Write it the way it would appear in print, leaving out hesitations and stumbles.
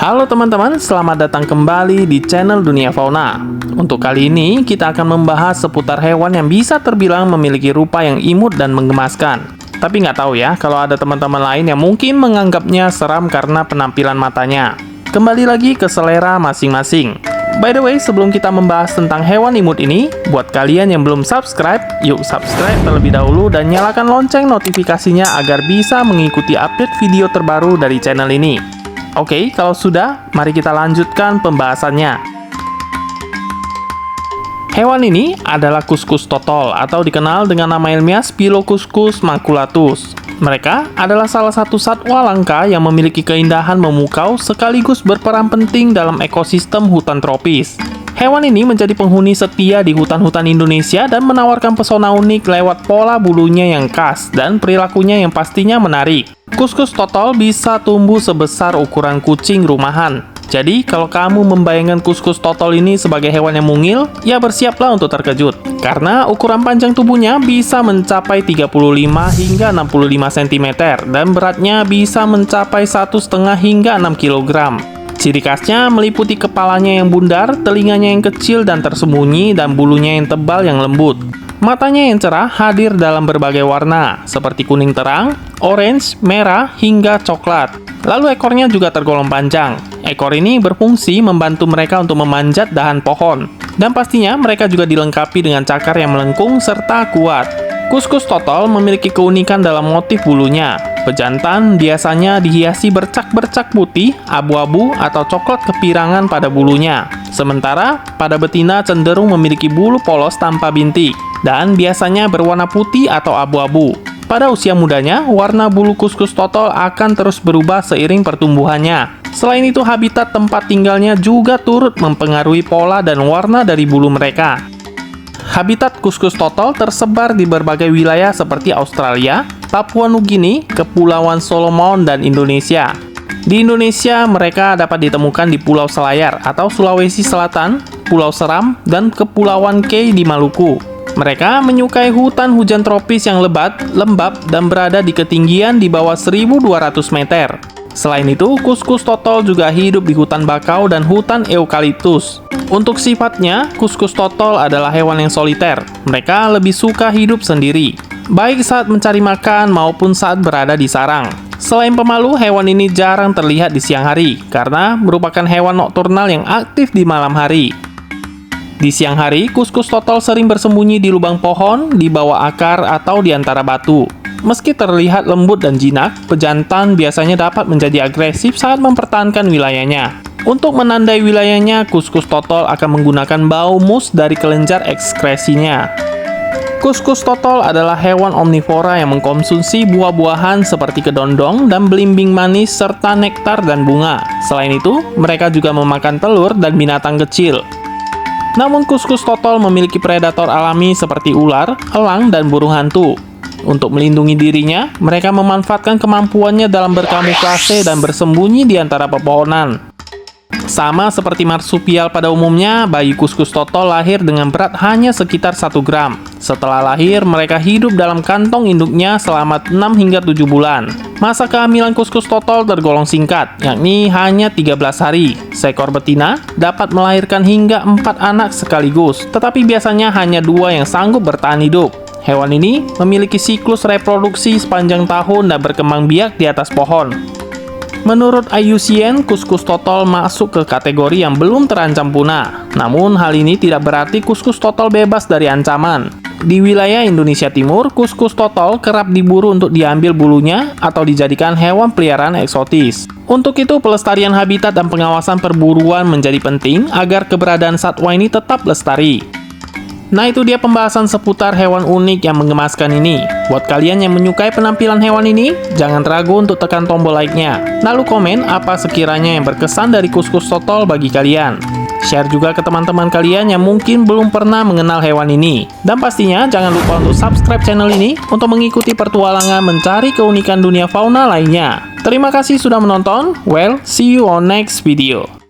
Halo teman-teman, selamat datang kembali di channel Dunia Fauna. Untuk kali ini, kita akan membahas seputar hewan yang bisa terbilang memiliki rupa yang imut dan menggemaskan. Tapi nggak tahu ya, kalau ada teman-teman lain yang mungkin menganggapnya seram karena penampilan matanya. Kembali lagi ke selera masing-masing. By the way, sebelum kita membahas tentang hewan imut ini, buat kalian yang belum subscribe, yuk subscribe terlebih dahulu dan nyalakan lonceng notifikasinya agar bisa mengikuti update video terbaru dari channel ini. Oke, kalau sudah, mari kita lanjutkan pembahasannya. Hewan ini adalah kuskus totol atau dikenal dengan nama ilmiah Spilokuskus maculatus. Mereka adalah salah satu satwa langka yang memiliki keindahan memukau sekaligus berperan penting dalam ekosistem hutan tropis. Hewan ini menjadi penghuni setia di hutan-hutan Indonesia dan menawarkan pesona unik lewat pola bulunya yang khas dan perilakunya yang pastinya menarik. Kuskus totol bisa tumbuh sebesar ukuran kucing rumahan. Jadi, kalau kamu membayangkan kuskus totol ini sebagai hewan yang mungil, ya bersiaplah untuk terkejut. Karena ukuran panjang tubuhnya bisa mencapai 35 hingga 65 cm dan beratnya bisa mencapai 1,5 hingga 6 kg. Ciri khasnya meliputi kepalanya yang bundar, telinganya yang kecil dan tersembunyi, dan bulunya yang tebal yang lembut. Matanya yang cerah hadir dalam berbagai warna, seperti kuning terang, orange, merah, hingga coklat. Lalu ekornya juga tergolong panjang. Ekor ini berfungsi membantu mereka untuk memanjat dahan pohon. Dan pastinya mereka juga dilengkapi dengan cakar yang melengkung serta kuat. Kuskus totol memiliki keunikan dalam motif bulunya. Pejantan biasanya dihiasi bercak-bercak putih, abu-abu, atau coklat kepirangan pada bulunya. Sementara, pada betina cenderung memiliki bulu polos tanpa bintik, dan biasanya berwarna putih atau abu-abu. Pada usia mudanya, warna bulu kuskus totol akan terus berubah seiring pertumbuhannya. Selain itu, habitat tempat tinggalnya juga turut mempengaruhi pola dan warna dari bulu mereka. Habitat kuskus totol tersebar di berbagai wilayah seperti Australia, Papua Nugini, Kepulauan Solomon, dan Indonesia. Di Indonesia, mereka dapat ditemukan di Pulau Selayar atau Sulawesi Selatan, Pulau Seram, dan Kepulauan Kei di Maluku. Mereka menyukai hutan hujan tropis yang lebat, lembab, dan berada di ketinggian di bawah 1.200 meter. Selain itu, kuskus totol juga hidup di hutan bakau dan hutan eukaliptus. Untuk sifatnya, kuskus totol adalah hewan yang soliter. Mereka lebih suka hidup sendiri, baik saat mencari makan maupun saat berada di sarang. Selain pemalu, hewan ini jarang terlihat di siang hari, karena merupakan hewan nokturnal yang aktif di malam hari. Di siang hari, kuskus totol sering bersembunyi di lubang pohon, di bawah akar, atau di antara batu. Meski terlihat lembut dan jinak, pejantan biasanya dapat menjadi agresif saat mempertahankan wilayahnya. Untuk menandai wilayahnya, kuskus totol akan menggunakan bau mus dari kelenjar ekskresinya. Kuskus totol adalah hewan omnivora yang mengkonsumsi buah-buahan seperti kedondong dan belimbing manis serta nektar dan bunga. Selain itu, mereka juga memakan telur dan binatang kecil. Namun kuskus totol memiliki predator alami seperti ular, elang, dan burung hantu. Untuk melindungi dirinya, mereka memanfaatkan kemampuannya dalam berkamuflase dan bersembunyi di antara pepohonan. Sama seperti marsupial pada umumnya, bayi kuskus totol lahir dengan berat hanya sekitar 1 gram. Setelah lahir, mereka hidup dalam kantong induknya selama 6 hingga 7 bulan. Masa kehamilan kuskus totol tergolong singkat, yakni hanya 13 hari. Seekor betina dapat melahirkan hingga 4 anak sekaligus, tetapi biasanya hanya 2 yang sanggup bertahan hidup. Hewan ini memiliki siklus reproduksi sepanjang tahun dan berkembang biak di atas pohon. Menurut IUCN, kuskus totol masuk ke kategori yang belum terancam punah. Namun, hal ini tidak berarti kuskus totol bebas dari ancaman. Di wilayah Indonesia Timur, kuskus totol kerap diburu untuk diambil bulunya atau dijadikan hewan peliharaan eksotis. Untuk itu, pelestarian habitat dan pengawasan perburuan menjadi penting agar keberadaan satwa ini tetap lestari. Nah, itu dia pembahasan seputar hewan unik yang menggemaskan ini. Buat kalian yang menyukai penampilan hewan ini, jangan ragu untuk tekan tombol like-nya. Lalu komen apa sekiranya yang berkesan dari kuskus totol bagi kalian. Share juga ke teman-teman kalian yang mungkin belum pernah mengenal hewan ini. Dan pastinya jangan lupa untuk subscribe channel ini untuk mengikuti pertualangan mencari keunikan dunia fauna lainnya. Terima kasih sudah menonton. Well, see you on next video.